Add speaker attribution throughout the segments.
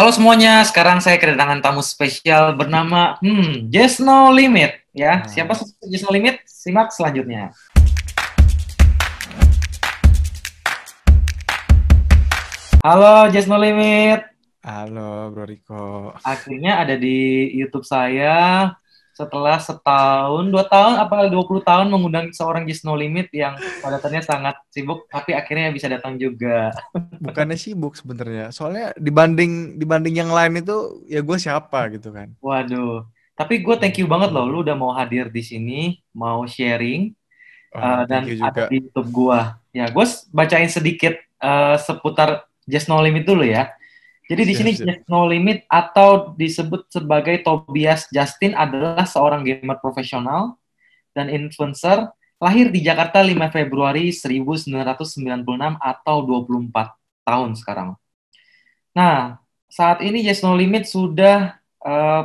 Speaker 1: Halo semuanya, sekarang saya kedatangan tamu spesial bernama Just No Limit ya. Siapa
Speaker 2: Nah,
Speaker 1: Just No Limit? Simak selanjutnya. Halo Just No Limit,
Speaker 2: halo Bro Riko.
Speaker 1: akhirnya ada di YouTube saya setelah setahun, 2 tahun, apalagi 20 tahun mengundang seorang Just No Limit yang padatannya sangat sibuk, tapi akhirnya bisa datang juga.
Speaker 2: Bukannya sibuk sebenarnya, soalnya dibanding yang lain itu ya gue siapa gitu kan.
Speaker 1: Waduh, tapi gue thank you banget loh, lu udah mau hadir di sini, mau sharing.
Speaker 2: Wah, thank
Speaker 1: Dan
Speaker 2: you
Speaker 1: ada
Speaker 2: juga.
Speaker 1: di YouTube gua. Ya, gue bacain sedikit seputar Just No Limit dulu ya. Jadi di sini
Speaker 2: Siap, siap.
Speaker 1: Just No Limit atau disebut sebagai Tobias Justin adalah seorang gamer profesional dan influencer lahir di Jakarta 5 Februari 1996 atau 24 tahun sekarang. Nah, saat ini Just No Limit sudah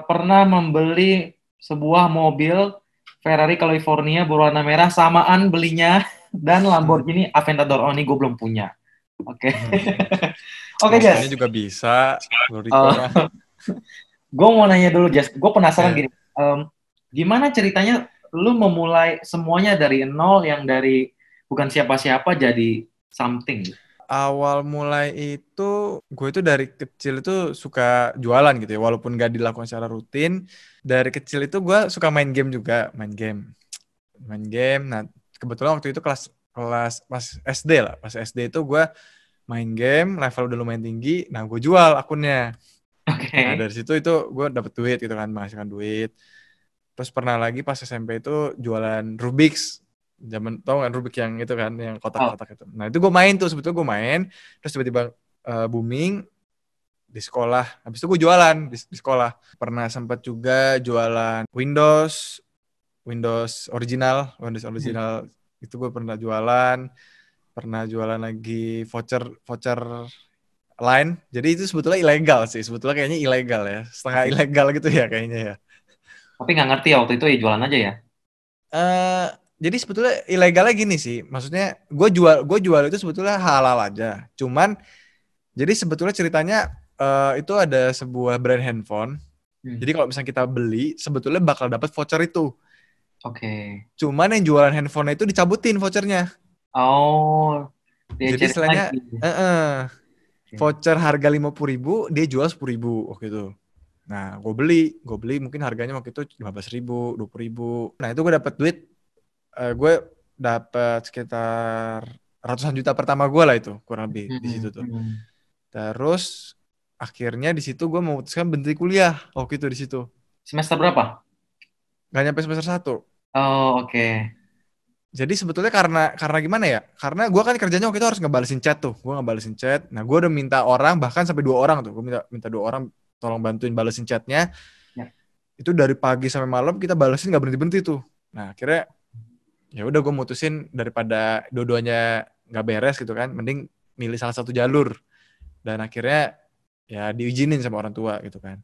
Speaker 1: pernah membeli sebuah mobil Ferrari California berwarna merah samaan belinya dan Lamborghini Aventador. Oh, ini gue belum punya. Oke. Oke,
Speaker 2: Lampunya
Speaker 1: Jess.
Speaker 2: juga bisa, Bro Riko mah.
Speaker 1: Gue mau nanya dulu, Jess. Gue penasaran
Speaker 2: Ya.
Speaker 1: gini. Gimana ceritanya lu memulai semuanya dari nol yang dari bukan siapa-siapa jadi something?
Speaker 2: Awal mulai itu gue itu dari kecil itu suka jualan gitu ya, walaupun gak dilakukan secara rutin. Dari kecil itu gue suka main game juga, main game. Nah, kebetulan waktu itu kelas kelas pas SD lah, pas SD itu gue main game, level udah lumayan tinggi, nah gue jual akunnya. Nah
Speaker 1: Oke.
Speaker 2: dari situ itu gue dapet duit gitu kan, menghasilkan duit. Terus pernah lagi pas SMP itu jualan Rubik's, zaman tau kan Rubik yang itu kan, yang
Speaker 1: Oh,
Speaker 2: kotak-kotak itu. Nah itu gue main tuh, sebetulnya gue main, terus tiba-tiba booming di sekolah. Habis itu gue jualan di sekolah. Pernah sempat juga jualan Windows original itu gue pernah jualan lagi voucher voucher line. Jadi itu sebetulnya ilegal sih. Sebetulnya kayaknya ilegal ya. Setengah
Speaker 1: oke.
Speaker 2: ilegal gitu ya kayaknya ya.
Speaker 1: Tapi nggak ngerti ya waktu itu ya jualan aja ya.
Speaker 2: Eh jadi sebetulnya ilegalnya gini sih. Maksudnya gue jual itu sebetulnya halal aja. Cuman jadi sebetulnya ceritanya itu ada sebuah brand handphone.
Speaker 1: Hmm.
Speaker 2: Jadi kalau misalnya kita beli, sebetulnya bakal dapat voucher itu.
Speaker 1: Oke.
Speaker 2: Cuman yang jualan handphone itu dicabutin vouchernya.
Speaker 1: Oh,
Speaker 2: Jadi
Speaker 1: diajarin
Speaker 2: istilahnya
Speaker 1: lagi.
Speaker 2: eh, eh,
Speaker 1: Oke.
Speaker 2: voucher harga 50.000, dia jual 10.000 waktu itu. Nah, gue beli mungkin harganya waktu itu 15.000, 20.000. Nah, itu gue dapet duit, gue dapet sekitar ratusan juta pertama gue lah itu, kurang lebih di situ
Speaker 1: Hmm,
Speaker 2: tuh.
Speaker 1: hmm.
Speaker 2: Terus akhirnya di situ gue memutuskan berhenti kuliah waktu itu di situ.
Speaker 1: Semester berapa?
Speaker 2: Gak nyampe semester 1.
Speaker 1: Oh, oke.
Speaker 2: Jadi sebetulnya karena gimana ya? Karena gue kan kerjanya waktu itu harus ngebalesin chat tuh. Gue ngebalesin chat. Nah, gue udah minta orang, bahkan sampai 2 orang tuh. Gue minta 2 orang tolong bantuin balesin chatnya.
Speaker 1: Ya.
Speaker 2: Itu dari pagi sampai malam kita balesin nggak berhenti-berhenti tuh. Nah, akhirnya ya udah gue mutusin daripada dua-duanya nggak beres gitu kan, mending milih salah satu jalur. Dan akhirnya ya diizinin sama orang tua gitu kan.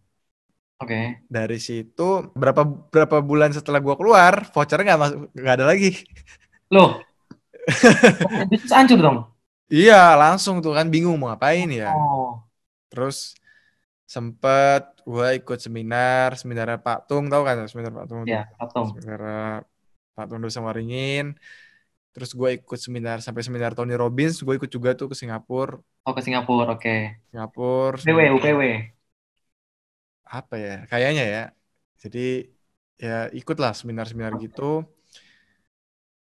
Speaker 1: Oke.
Speaker 2: Dari situ berapa berapa bulan setelah gue keluar, vouchernya nggak masuk, nggak ada lagi.
Speaker 1: Loh, bisnis hancur dong.
Speaker 2: Iya, langsung tuh kan bingung mau ngapain ya.
Speaker 1: Oh,
Speaker 2: Terus sempet gue ikut seminar Pak Tung, tahu kan seminar Pak Tung tuh.
Speaker 1: ya, patung.
Speaker 2: Seminar Pak Tung Dosa Waringin. Terus gue ikut sampai seminar Tony Robbins, gue ikut juga tuh ke Singapura.
Speaker 1: Oh, ke Singapura, oke.
Speaker 2: Singapura
Speaker 1: UPW,
Speaker 2: seminar
Speaker 1: UPW.
Speaker 2: apa ya? Kayaknya ya. Jadi ya ikutlah seminar-seminar gitu.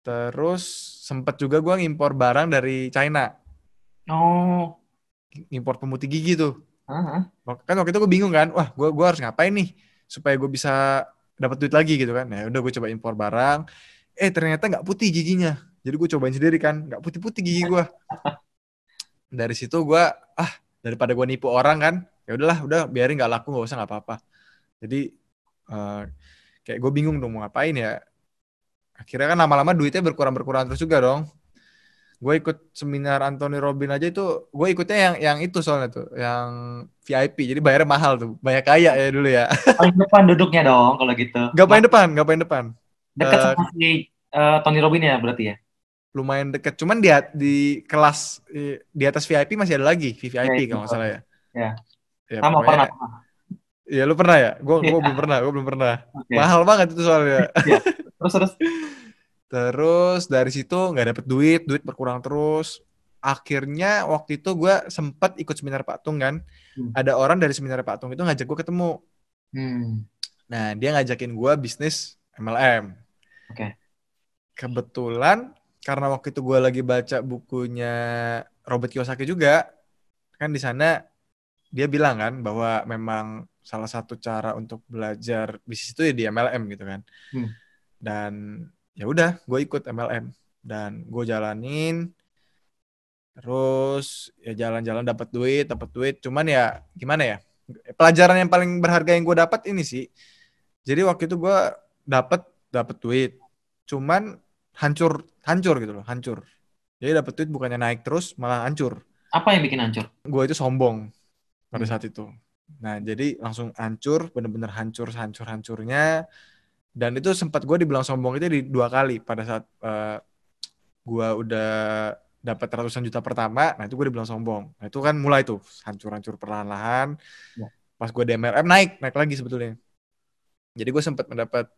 Speaker 2: Terus sempet juga gue ngimpor barang dari China,
Speaker 1: Oh,
Speaker 2: ngimpor pemutih gigi tuh.
Speaker 1: ah,
Speaker 2: Kan waktu itu gue bingung kan, wah gue harus ngapain nih supaya gue bisa dapat duit lagi gitu kan. Nah udah gue coba impor barang, ternyata nggak putih giginya. Jadi gue cobain sendiri kan, nggak putih-putih gigi gue. Dari situ gue, daripada gue nipu orang kan, ya udahlah, udah biarin nggak laku, nggak usah, nggak apa-apa. Jadi eh, kayak gue bingung dong mau ngapain ya. Akhirnya kan lama-lama duitnya berkurang terus juga dong. Gue ikut seminar Anthony Robbins aja itu, gue ikutnya yang itu soalnya tuh, yang VIP, jadi bayarnya mahal tuh, banyak kaya ya dulu ya.
Speaker 1: paling depan duduknya dong kalau gitu.
Speaker 2: Gak paling depan.
Speaker 1: Dekat
Speaker 2: Eh,
Speaker 1: sama si Tony Robbins ya berarti ya?
Speaker 2: lumayan deket, cuman di kelas di atas VIP masih ada lagi,
Speaker 1: Ya,
Speaker 2: VVIP
Speaker 1: itu.
Speaker 2: kalau nggak salah ya.
Speaker 1: Ya.
Speaker 2: Ya
Speaker 1: Sama pernah.
Speaker 2: pokoknya, ya lu pernah ya? Gue belum
Speaker 1: Iya.
Speaker 2: pernah, gue belum pernah.
Speaker 1: Oke.
Speaker 2: Mahal banget itu soalnya.
Speaker 1: Iya. Terus.
Speaker 2: Terus dari situ nggak dapet duit, duit berkurang terus. Akhirnya waktu itu gue sempat ikut seminar patung kan.
Speaker 1: Hmm.
Speaker 2: Ada orang dari seminar patung itu ngajak gue ketemu.
Speaker 1: Hmm.
Speaker 2: Nah dia ngajakin gue bisnis MLM.
Speaker 1: Oke.
Speaker 2: Kebetulan karena waktu itu gue lagi baca bukunya Robert Kiyosaki juga, kan di sana dia bilang kan bahwa memang salah satu cara untuk belajar bisnis itu ya di MLM gitu kan.
Speaker 1: Hmm.
Speaker 2: Dan ya udah gue ikut MLM dan gue jalanin. Terus ya jalan-jalan dapat duit. Cuman ya gimana ya? Pelajaran yang paling berharga yang gue dapat ini sih. Jadi waktu itu gue dapat dapat duit. Cuman hancur hancur gitu loh, hancur. Jadi dapat duit bukannya naik terus malah hancur.
Speaker 1: Apa yang bikin hancur?
Speaker 2: Gue itu sombong pada
Speaker 1: Hmm.
Speaker 2: saat itu. Nah, jadi langsung hancur, bener-bener hancur hancur-hancurnya. Dan itu sempat gue dibilang sombong itu di 2 kali pada saat gue udah dapat ratusan juta pertama, nah itu gue dibilang sombong. Nah itu kan mulai tuh hancur-hancur perlahan-lahan.
Speaker 1: Ya.
Speaker 2: Pas gue di MLM naik lagi sebetulnya. Jadi gue sempat mendapat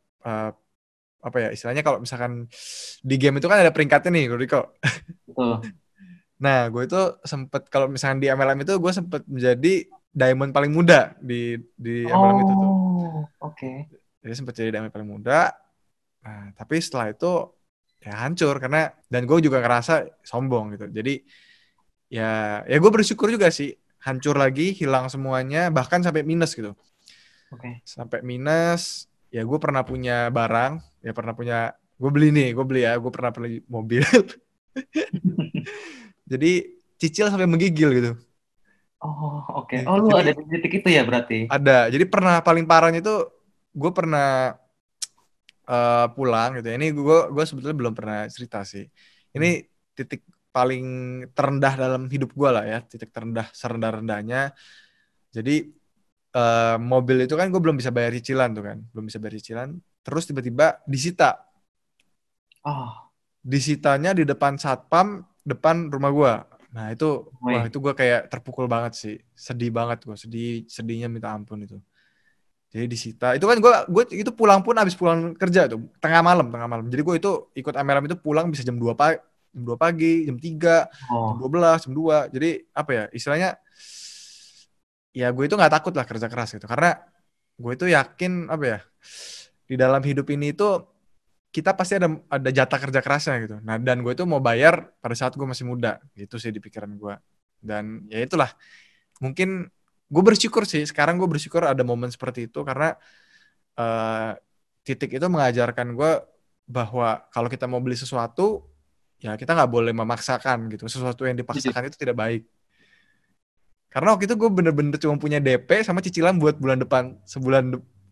Speaker 2: apa ya istilahnya kalau misalkan di game itu kan ada peringkatnya nih, Riko.
Speaker 1: Betul.
Speaker 2: Nah gue itu sempat kalau misalkan di MLM itu gue sempat menjadi diamond paling muda di MLM itu tuh.
Speaker 1: Oh, oke.
Speaker 2: Jadi sempat jadi diamond paling muda. Nah tapi setelah itu ya hancur karena dan gue juga ngerasa sombong gitu. Jadi ya gue bersyukur juga sih hancur lagi hilang semuanya bahkan sampai minus gitu
Speaker 1: Oke.
Speaker 2: sampai minus ya gue pernah punya barang ya pernah punya gue beli ya gue pernah beli mobil jadi cicil sampai menggigil gitu
Speaker 1: Oh, oke.
Speaker 2: gitu
Speaker 1: Oh, lu ada
Speaker 2: jadi
Speaker 1: di titik itu ya berarti?
Speaker 2: ada jadi pernah paling parahnya itu gue pernah pulang gitu ya. Ini gue sebetulnya belum pernah cerita sih. Ini
Speaker 1: Hmm.
Speaker 2: titik paling terendah dalam hidup gue lah ya, titik terendah serendah-rendahnya. Jadi mobil itu kan gue belum bisa bayar cicilan tuh kan, belum bisa bayar cicilan. Terus tiba-tiba disita,
Speaker 1: Oh,
Speaker 2: disitanya di depan satpam, depan rumah gue. Nah itu, wah
Speaker 1: wait.
Speaker 2: itu gue kayak terpukul banget sih, sedih banget gue, sedihnya minta ampun itu. Jadi disita. Itu kan gue itu pulang pun habis pulang kerja tuh, tengah malam. Jadi gue itu ikut MLM itu pulang bisa jam 2 pagi, jam 3 jam
Speaker 1: Oh,
Speaker 2: 12 jam 2. Jadi apa ya? Istilahnya ya gue itu nggak takut lah kerja keras gitu. Karena gue itu yakin apa ya? Di dalam hidup ini itu kita pasti ada jatah kerja kerasnya gitu. Nah, dan gue itu mau bayar pada saat gue masih muda. Gitu sih di pikiran gue. Dan ya itulah. Mungkin gue bersyukur sih. Sekarang gue bersyukur ada momen seperti itu karena eh, titik itu mengajarkan gue bahwa kalau kita mau beli sesuatu ya kita nggak boleh memaksakan gitu sesuatu yang
Speaker 1: setuju.
Speaker 2: dipaksakan itu tidak baik karena waktu itu gue bener-bener cuma punya DP sama cicilan buat bulan depan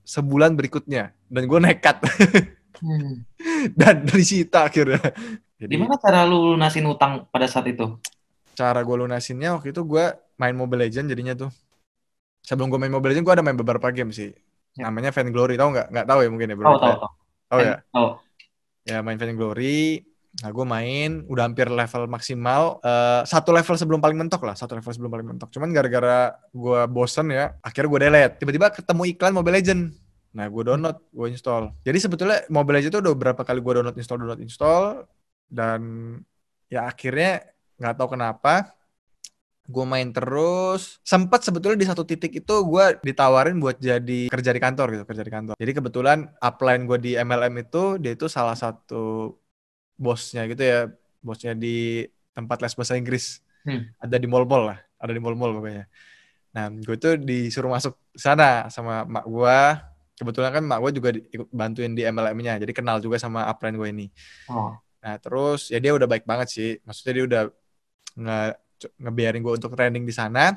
Speaker 2: sebulan berikutnya dan gue nekat
Speaker 1: Hmm.
Speaker 2: dan disita akhirnya jadi
Speaker 1: Gimana cara lu lunasin utang pada saat itu?
Speaker 2: cara gue lunasinnya waktu itu gue main Mobile Legends jadinya tuh sebelum gue main Mobile Legends gue ada main beberapa game sih
Speaker 1: Ya.
Speaker 2: namanya Vainglory tahu nggak tahu ya mungkin ya
Speaker 1: Tahu,
Speaker 2: beberapa
Speaker 1: tahu,
Speaker 2: ya
Speaker 1: tahu.
Speaker 2: tahu ya
Speaker 1: Tahu.
Speaker 2: ya main Vainglory. Nah, gue main udah hampir level maksimal satu level sebelum paling mentok lah, satu level sebelum paling mentok. Cuman gara-gara gue bosen ya, akhirnya gue delete. Tiba-tiba ketemu iklan Mobile Legend. Nah, gue download, gue install. Jadi sebetulnya Mobile Legend itu udah berapa kali gue download install dan ya akhirnya nggak tahu kenapa gue main terus sempat sebetulnya di satu titik itu gue ditawarin buat jadi kerja di kantor gitu kerja di kantor jadi kebetulan upline gue di MLM itu dia itu salah satu bosnya gitu ya bosnya di tempat les bahasa Inggris
Speaker 1: Hmm.
Speaker 2: ada di mall-mall lah ada di mall-mall pokoknya nah gue tuh disuruh masuk sana sama mak gue kebetulan kan mak gue juga ikut bantuin di MLM-nya jadi kenal juga sama upline gue ini
Speaker 1: Oh,
Speaker 2: nah terus ya dia udah baik banget sih maksudnya dia udah nge ngebiarin gue untuk training di sana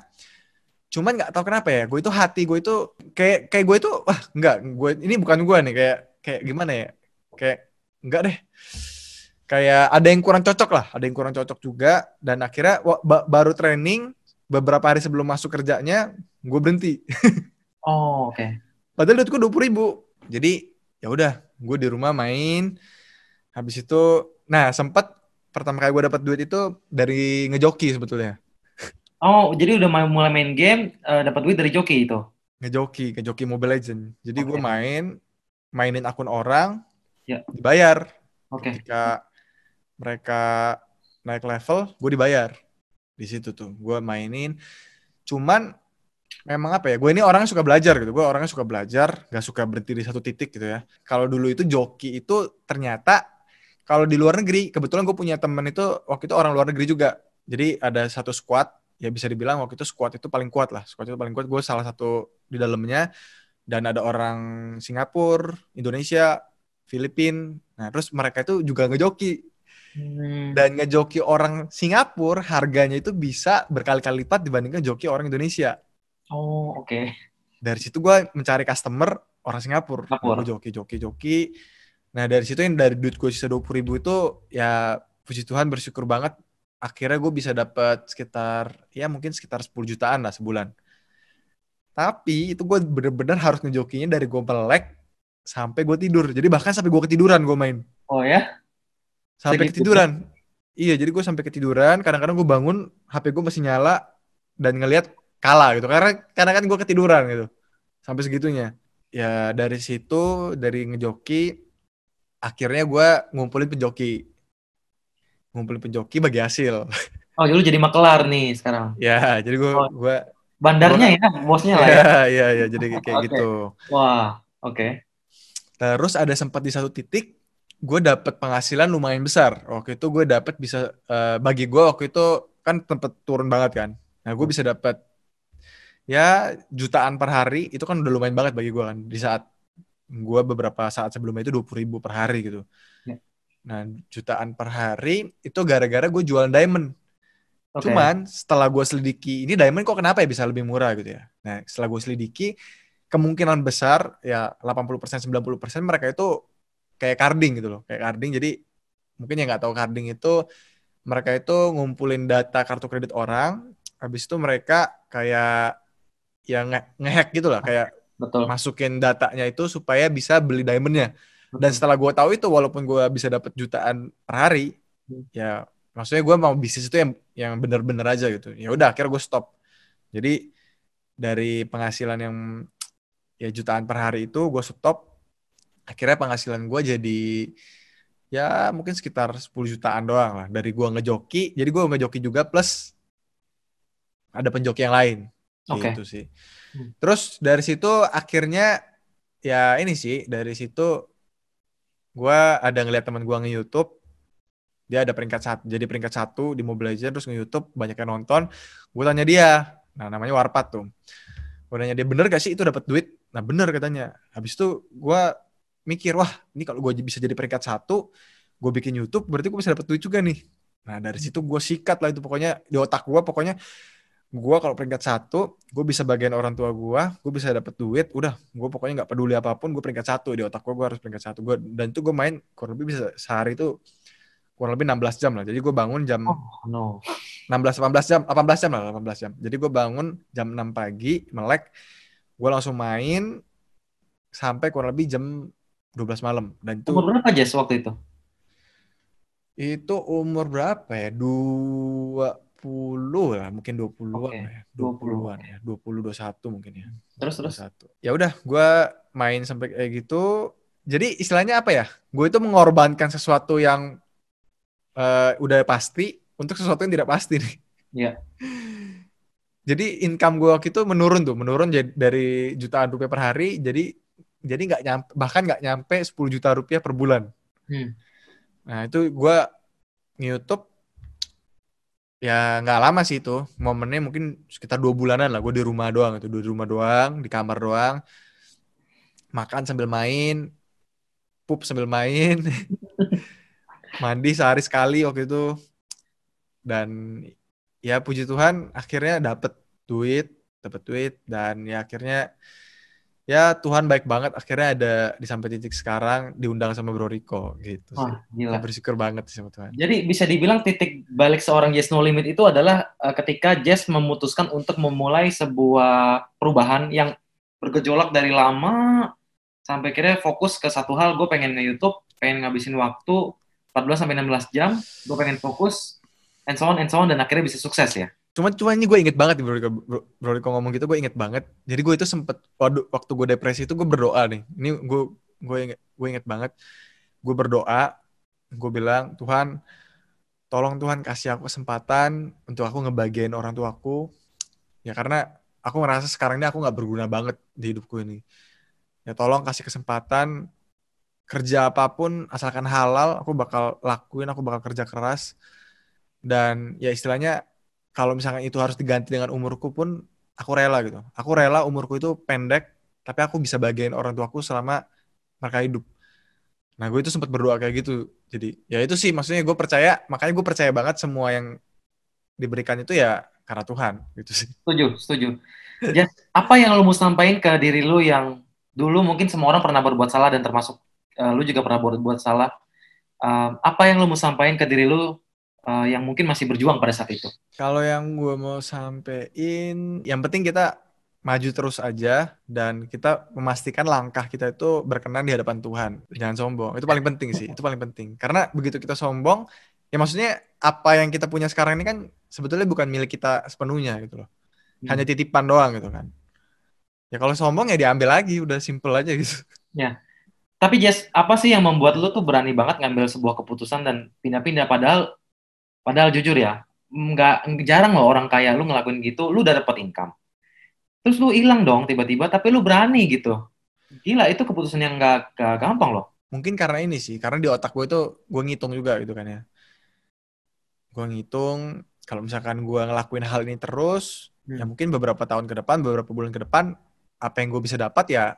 Speaker 2: cuman nggak tahu kenapa ya gue itu hati gue itu kayak gue itu wah nggak gue ini bukan gue nih kayak gimana ya kayak enggak deh kayak ada yang kurang cocok lah ada yang kurang cocok juga dan akhirnya baru training beberapa hari sebelum masuk kerjanya gue berhenti
Speaker 1: oh, oke.
Speaker 2: padahal duit gue 20.000 jadi ya udah gue di rumah main habis itu nah sempat pertama kali gue dapat duit itu dari ngejoki sebetulnya
Speaker 1: Oh, jadi udah mulai main game, dapat duit dari joki itu.
Speaker 2: Ngejoki Mobile Legend. Jadi gue
Speaker 1: Oke.
Speaker 2: mainin akun orang,
Speaker 1: Ya,
Speaker 2: dibayar.
Speaker 1: oke.
Speaker 2: Ketika mereka naik level, gue dibayar. Di situ tuh, gue mainin. Cuman memang apa ya, gue ini orangnya suka belajar gitu. Gue orangnya suka belajar, gak suka berhenti di satu titik gitu ya. Kalau dulu itu joki itu ternyata, kalau di luar negeri, kebetulan gue punya temen itu, waktu itu orang luar negeri juga. Jadi ada satu squad, ya bisa dibilang waktu itu squad itu paling kuat lah. Squad itu paling kuat, gue salah satu di dalamnya. Dan ada orang Singapura, Indonesia, Filipina. Nah, terus mereka itu juga ngejoki.
Speaker 1: Hmm.
Speaker 2: Dan ngejoki orang Singapura harganya itu bisa berkali-kali lipat dibandingkan joki orang Indonesia.
Speaker 1: Oh, oke.
Speaker 2: Dari situ gue mencari customer orang Singapura. Nah, gue
Speaker 1: Dapur.
Speaker 2: joki. Nah, dari situ yang dari duit gue sisa 20.000 itu, ya puji Tuhan bersyukur banget. Akhirnya gue bisa dapat sekitar, ya mungkin sekitar 10 jutaan lah sebulan. Tapi itu gue bener-bener harus ngejokinya dari gue melek sampai gue tidur. Jadi bahkan sampai gue ketiduran gue main.
Speaker 1: Oh ya,
Speaker 2: Sampai
Speaker 1: segitunya.
Speaker 2: ketiduran. Iya, jadi gue sampai ketiduran. Kadang-kadang gue bangun, HP gue masih nyala dan ngelihat kalah gitu. Karena kan gue ketiduran gitu. Sampai segitunya. Ya dari situ, dari ngejoki, akhirnya gue ngumpulin penjoki. Ngumpulin penjoki bagi hasil.
Speaker 1: Oh, lu jadi makelar nih sekarang.
Speaker 2: Ya, jadi gue
Speaker 1: Oh,
Speaker 2: gue gue
Speaker 1: bandarnya
Speaker 2: kan,
Speaker 1: ya, bosnya lah
Speaker 2: ya,
Speaker 1: ya.
Speaker 2: ya, jadi kayak
Speaker 1: Oke.
Speaker 2: gitu.
Speaker 1: Wah, oke.
Speaker 2: Terus ada sempat di satu titik gue dapet penghasilan lumayan besar. Waktu itu gue dapet bisa, bagi gue waktu itu kan tempat turun banget kan. Nah, gue bisa dapet ya jutaan per hari, itu kan udah lumayan banget bagi gue kan. Di saat gue beberapa saat sebelumnya itu 20.000 per hari gitu.
Speaker 1: Ya,
Speaker 2: Nah, jutaan per hari itu gara-gara gue jualan diamond.
Speaker 1: oke.
Speaker 2: Cuman setelah gue selidiki, ini diamond kok kenapa ya bisa lebih murah gitu ya. Nah, setelah gue selidiki, kemungkinan besar ya 80% 90% mereka itu kayak carding gitu loh, kayak carding. Jadi mungkin yang nggak tahu carding itu, mereka itu ngumpulin data kartu kredit orang, habis itu mereka kayak yang ngehack gitu lah, kayak
Speaker 1: Betul.
Speaker 2: masukin datanya itu supaya bisa beli diamondnya. Dan
Speaker 1: Betul.
Speaker 2: setelah gue tahu itu, walaupun gue bisa dapat jutaan per hari, ya maksudnya gue mau bisnis itu yang bener-bener aja gitu. Ya udah, akhirnya gue stop. Jadi dari penghasilan yang ya jutaan per hari itu gue stop. Akhirnya penghasilan gue jadi ya mungkin sekitar 10 jutaan doang lah dari gue ngejoki. Jadi gue ngejoki juga plus ada penjoki yang lain
Speaker 1: Oke.
Speaker 2: gitu sih. Terus dari situ akhirnya ya ini sih, dari situ gue ada ngeliat teman gue nge-YouTube, dia ada peringkat satu, jadi peringkat satu di Mobile Legends, terus nge-YouTube banyak yang nonton. Gue tanya dia, nah namanya Warpat tuh. Gue nanya dia, bener gak sih itu dapat duit? Nah bener katanya. Habis itu gue mikir, wah ini kalau gue bisa jadi peringkat satu, gue bikin YouTube, berarti gue bisa dapat duit juga nih. Nah dari situ gue sikat lah itu, pokoknya di otak gue, pokoknya gue kalau peringkat satu, gue bisa bagian orang tua gue bisa dapat duit, udah gue pokoknya nggak peduli apapun, gue peringkat satu di otak gue harus peringkat satu. Dan itu gue main kurang lebih bisa sehari itu kurang lebih 16 jam lah. Jadi gue bangun jam
Speaker 1: Oh, no.
Speaker 2: 16 18 jam lah, 18 jam. Jadi gue bangun jam 6 pagi, melek, gue langsung main sampai kurang lebih jam 12 malam. Dan
Speaker 1: Umur
Speaker 2: itu
Speaker 1: berapa Jess waktu itu?
Speaker 2: itu umur berapa ya? 20 lah, mungkin 20-an
Speaker 1: Oke,
Speaker 2: lah ya.
Speaker 1: 20.
Speaker 2: 20-an
Speaker 1: Oke.
Speaker 2: ya, 20 21 mungkin ya.
Speaker 1: Terus.
Speaker 2: 21. Ya udah, gue main sampai kayak gitu. Jadi istilahnya apa ya? Gue itu mengorbankan sesuatu yang udah pasti untuk sesuatu yang tidak pasti nih.
Speaker 1: Ya.
Speaker 2: Jadi income gue waktu itu menurun dari jutaan rupiah per hari, jadi nggak nyampe, bahkan nggak nyampe 10 juta rupiah per bulan.
Speaker 1: Hmm.
Speaker 2: Nah itu gue nge-YouTube ya nggak lama sih itu, momennya mungkin sekitar 2 bulanan lah. Gue di rumah doang, itu di rumah doang, di kamar doang, makan sambil main, pup sambil main, mandi sehari sekali waktu itu. Dan ya puji Tuhan akhirnya dapet duit dan ya akhirnya ya Tuhan baik banget, akhirnya ada di sampai titik sekarang diundang sama Bro Riko gitu sih.
Speaker 1: Wah,
Speaker 2: Ya
Speaker 1: gila.
Speaker 2: bersyukur banget sih sama Tuhan.
Speaker 1: Jadi bisa dibilang titik balik seorang Jess No Limit itu adalah ketika Jess memutuskan untuk memulai sebuah perubahan yang bergejolak dari lama sampai kira fokus ke satu hal, gue pengen nge-YouTube, pengen ngabisin waktu 14 sampai 16 jam, gue pengen fokus and so on, dan akhirnya bisa sukses ya.
Speaker 2: Cuma ini gue inget banget nih Bro Riko ngomong gitu, gue inget banget. Jadi gue itu sempet waktu gue depresi itu gue berdoa nih. Ini gue inget banget. Gue berdoa, gue bilang, Tuhan, tolong Tuhan kasih aku kesempatan untuk aku ngebahagiain orang tuaku. Ya karena aku ngerasa sekarang ini aku nggak berguna banget di hidupku ini. Ya tolong kasih kesempatan, kerja apapun asalkan halal, aku bakal lakuin, aku bakal kerja keras. Dan ya istilahnya kalau misalkan itu harus diganti dengan umurku pun aku rela gitu. Aku rela umurku itu pendek, tapi aku bisa bagian orang tuaku selama mereka hidup. Nah gue itu sempat berdoa kayak gitu. Jadi ya itu sih maksudnya gue percaya, makanya gue percaya banget semua yang diberikan itu ya karena Tuhan gitu sih.
Speaker 1: Setuju, setuju. Jas, apa yang lu mau sampaikan ke diri lu yang dulu mungkin semua orang pernah berbuat salah dan termasuk lu juga pernah berbuat salah. Apa yang lu mau sampaikan ke diri lu yang mungkin masih berjuang pada saat itu?
Speaker 2: Kalau yang gue mau sampein, yang penting kita maju terus aja dan kita memastikan langkah kita itu berkenan di hadapan Tuhan. Jangan sombong. Itu paling penting sih. Itu paling penting. Karena begitu kita sombong, ya maksudnya apa yang kita punya sekarang ini kan sebetulnya bukan milik kita sepenuhnya gitu loh. Hanya
Speaker 1: Hmm.
Speaker 2: titipan doang gitu kan. Ya kalau sombong ya diambil lagi, udah simple aja gitu.
Speaker 1: Ya. Tapi Jas, apa sih yang membuat lu tuh berani banget ngambil sebuah keputusan dan pindah-pindah padahal jujur ya, nggak jarang loh orang kaya lu ngelakuin gitu, lu udah dapat income. Terus lu hilang dong tiba-tiba, tapi lu berani gitu. Gila, itu keputusan yang nggak gampang loh.
Speaker 2: Mungkin karena ini sih, karena di otak gue itu gue ngitung juga gitu kan ya. Gue ngitung kalau misalkan gue ngelakuin hal ini terus, ya
Speaker 1: Hmm.
Speaker 2: mungkin beberapa tahun ke depan, beberapa bulan ke depan, apa yang gue bisa dapat ya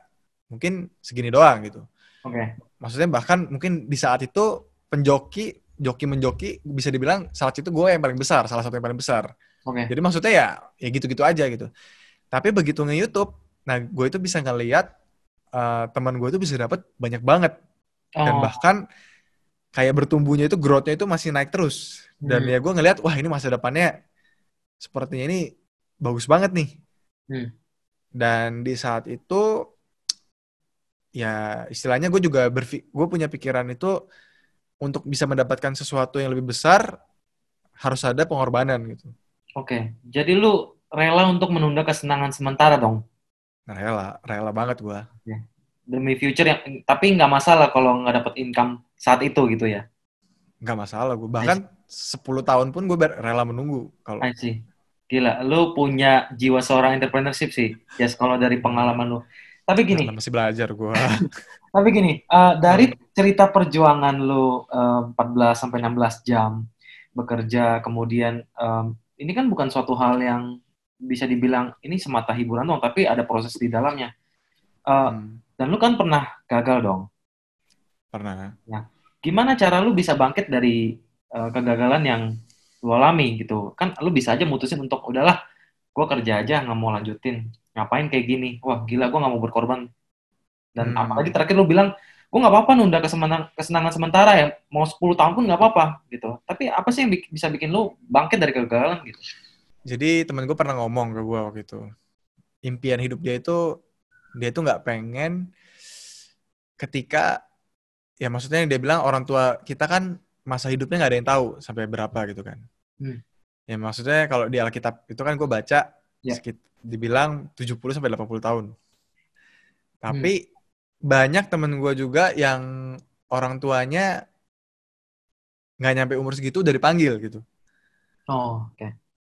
Speaker 2: mungkin segini doang gitu.
Speaker 1: Oke.
Speaker 2: Maksudnya bahkan mungkin di saat itu joki menjoki bisa dibilang saat itu gue yang paling besar, salah satu yang paling besar.
Speaker 1: Oke.
Speaker 2: Jadi maksudnya ya gitu-gitu aja gitu. Tapi begitu nge-YouTube, nah gue itu bisa ngeliat teman gue itu bisa dapat banyak banget dan
Speaker 1: Oh.
Speaker 2: bahkan kayak bertumbuhnya itu growth-nya itu masih naik terus. Dan
Speaker 1: Hmm.
Speaker 2: ya gue ngeliat, wah ini masa depannya sepertinya ini bagus banget nih.
Speaker 1: Hmm.
Speaker 2: Dan di saat itu ya istilahnya gue punya pikiran itu untuk bisa mendapatkan sesuatu yang lebih besar harus ada pengorbanan gitu.
Speaker 1: Oke. Jadi lu rela untuk menunda kesenangan sementara dong.
Speaker 2: Nah, rela banget gue.
Speaker 1: Ya. Demi future yang tapi nggak masalah kalau nggak dapat income saat itu gitu ya.
Speaker 2: Nggak masalah gue.
Speaker 1: I
Speaker 2: Bahkan
Speaker 1: see.
Speaker 2: 10 tahun pun gue rela menunggu. Kalau
Speaker 1: I see. Gila, lu punya jiwa seorang entrepreneurship sih. Yes, kalau dari
Speaker 2: ya,
Speaker 1: pengalaman lu. Tapi
Speaker 2: karena
Speaker 1: gini,
Speaker 2: masih belajar gue.
Speaker 1: dari cerita perjuangan lu 14 sampai 16 jam bekerja, kemudian ini kan bukan suatu hal yang bisa dibilang ini semata hiburan dong, tapi ada proses di dalamnya. Eh,
Speaker 2: Hmm,
Speaker 1: dan lu kan pernah gagal dong.
Speaker 2: pernah.
Speaker 1: Nah, gimana cara lu bisa bangkit dari kegagalan yang lu alami gitu? Kan lu bisa aja mutusin untuk udahlah, gue kerja aja nggak mau lanjutin. Ngapain kayak gini? Wah gila, gue nggak mau berkorban. Dan apalagi
Speaker 2: Hmm.
Speaker 1: terakhir lu bilang, gue nggak apa-apa nunda kesenangan sementara ya, mau 10 tahun pun nggak apa-apa gitu. Tapi apa sih yang bisa bikin lu bangkit dari kegagalan gitu?
Speaker 2: Jadi temen gue pernah ngomong ke gue waktu itu. Impian hidup dia itu nggak pengen ketika, ya maksudnya dia bilang orang tua kita kan masa hidupnya nggak ada yang tahu sampai berapa gitu kan.
Speaker 1: Hmm.
Speaker 2: Ya maksudnya kalau di Alkitab itu kan gue baca
Speaker 1: Ya.
Speaker 2: dibilang 70 sampai 80 tahun.
Speaker 1: Hmm.
Speaker 2: Tapi banyak temen gue juga yang orang tuanya nggak nyampe umur segitu udah dipanggil gitu.
Speaker 1: Oh, oke.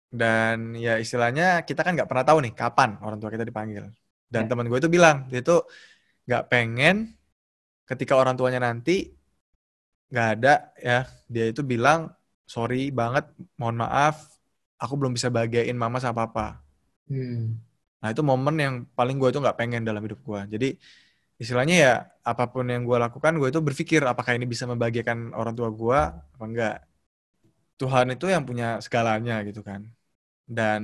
Speaker 2: Dan ya istilahnya kita kan nggak pernah tahu nih kapan orang tua kita dipanggil. Dan
Speaker 1: Ya.
Speaker 2: temen gue itu bilang, dia itu nggak pengen ketika orang tuanya nanti nggak ada ya, dia itu bilang, sorry banget, mohon maaf, aku belum bisa bahagiain mama sama papa.
Speaker 1: Hmm.
Speaker 2: Nah itu momen yang paling gue itu nggak pengen dalam hidup gue. Jadi istilahnya ya apapun yang gue lakukan, gue itu berpikir apakah ini bisa membahagiakan orang tua gue apa enggak. Tuhan itu yang punya segalanya gitu kan. Dan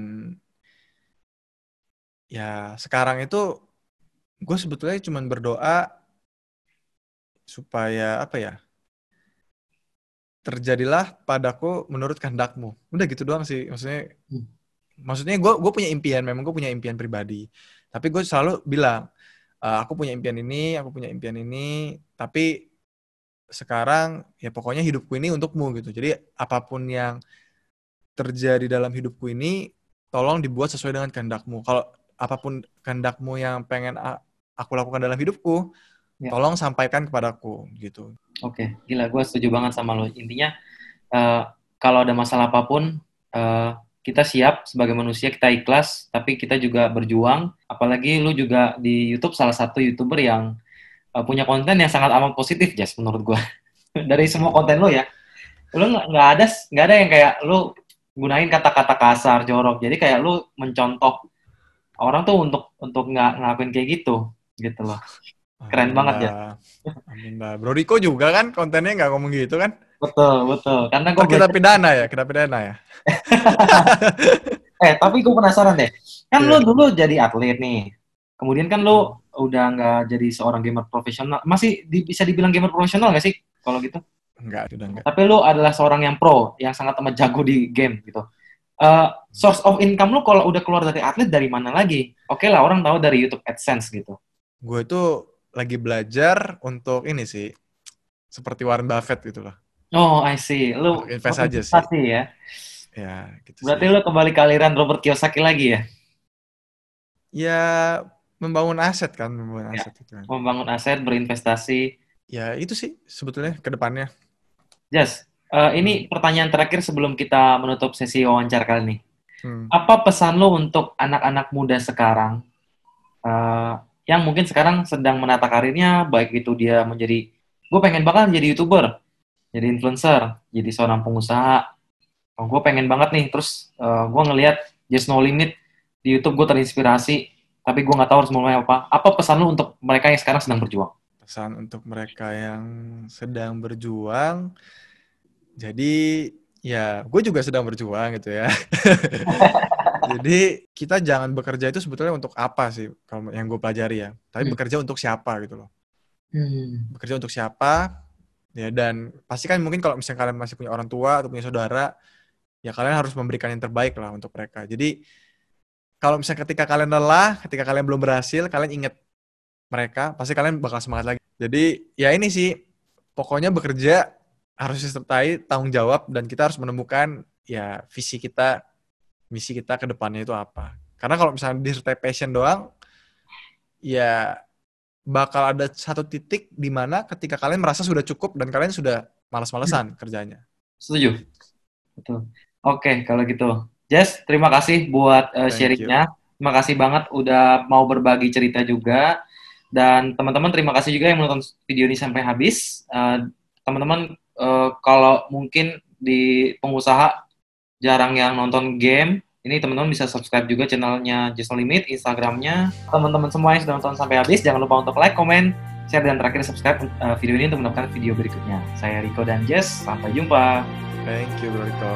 Speaker 2: ya sekarang itu gue sebetulnya cuma berdoa supaya apa ya, terjadilah padaku menurut kehendakmu. Udah gitu doang sih.
Speaker 1: Hmm.
Speaker 2: Maksudnya gue punya impian, memang gue punya impian pribadi. Tapi gue selalu bilang, aku punya impian ini, aku punya impian ini, tapi sekarang ya pokoknya hidupku ini untukmu gitu. Jadi apapun yang terjadi dalam hidupku ini tolong dibuat sesuai dengan kehendakmu. Kalau apapun kehendakmu yang pengen aku lakukan dalam hidupku, tolong sampaikan kepadaku gitu.
Speaker 1: Oke, gila, gue setuju banget sama lo. Intinya kalau ada masalah apapun, kita siap sebagai manusia, kita ikhlas, tapi kita juga berjuang. Apalagi lu juga di YouTube salah satu YouTuber yang punya konten yang sangat amat positif, Jas, menurut gue. Dari semua konten lo ya, lu nggak ada yang kayak lu gunain kata-kata kasar, jorok. Jadi kayak lu mencontoh orang tuh untuk nggak ngelakuin kayak gitu loh. Keren banget ya.
Speaker 2: Amin lah. Bro Riko juga kan kontennya nggak ngomong gitu kan?
Speaker 1: Betul. Karena gue
Speaker 2: kita pidana ya.
Speaker 1: Tapi gue penasaran deh. Kan lu dulu jadi atlet nih. Kemudian kan lu udah nggak jadi seorang gamer profesional. Masih bisa dibilang gamer profesional nggak sih kalau gitu?
Speaker 2: Enggak.
Speaker 1: Tapi lu adalah seorang yang pro, yang sangat amat jago di game gitu. Source of income lu kalau udah keluar dari atlet dari mana lagi? Oke lah, orang tahu dari YouTube AdSense gitu.
Speaker 2: Gue itu lagi belajar untuk ini sih, seperti Warren Buffett gitu loh.
Speaker 1: Oh, I see. Lu
Speaker 2: invest aja sih.
Speaker 1: Ya?
Speaker 2: Ya, gitu.
Speaker 1: Berarti
Speaker 2: sih.
Speaker 1: lu kembali ke aliran Robert Kiyosaki lagi ya?
Speaker 2: Ya, membangun aset kan, aset itu kan.
Speaker 1: Membangun aset, berinvestasi.
Speaker 2: Ya, itu sih sebetulnya ke depannya.
Speaker 1: Jas, ini pertanyaan terakhir sebelum kita menutup sesi wawancara kali ini. Apa pesan lu untuk anak-anak muda sekarang yang mungkin sekarang sedang menata karirnya, baik itu dia menjadi, gue pengen banget jadi YouTuber, jadi influencer, jadi seorang pengusaha. Gue pengen banget nih, terus gue ngelihat Just No Limit di YouTube, gue terinspirasi, tapi gue nggak tahu harus mulai apa. Apa pesan lu untuk mereka yang sekarang sedang berjuang?
Speaker 2: Pesan untuk mereka yang sedang berjuang, jadi ya gue juga sedang berjuang gitu ya. Jadi kita jangan bekerja itu sebetulnya untuk apa sih, kalau yang gue pelajari ya. Tapi bekerja untuk siapa gitu loh. Bekerja untuk siapa, ya, dan pasti kan mungkin kalau misalnya kalian masih punya orang tua atau punya saudara, ya kalian harus memberikan yang terbaik lah untuk mereka. Jadi kalau misalnya ketika kalian lelah, ketika kalian belum berhasil, kalian ingat mereka, pasti kalian bakal semangat lagi. Jadi ya ini sih, pokoknya bekerja harus disertai tanggung jawab, dan kita harus menemukan ya visi kita, misi kita ke depannya itu apa. Karena kalau misalnya disertai passion doang, ya bakal ada satu titik di mana ketika kalian merasa sudah cukup dan kalian sudah malas-malesan kerjanya.
Speaker 1: Setuju. Betul. Oke, kalau gitu. Jess, terima kasih buat sharingnya. Terima kasih banget udah mau berbagi cerita juga. Dan teman-teman terima kasih juga yang menonton video ini sampai habis. Teman-teman, kalau mungkin di pengusaha jarang yang nonton game, ini teman-teman bisa subscribe juga channelnya Just No Limit, Instagramnya. Teman-teman semua yang sudah nonton sampai habis, jangan lupa untuk like, komen, share, dan terakhir subscribe video ini untuk mendapatkan video berikutnya. Saya Rico dan Jess, sampai jumpa.
Speaker 2: Thank you, Rico.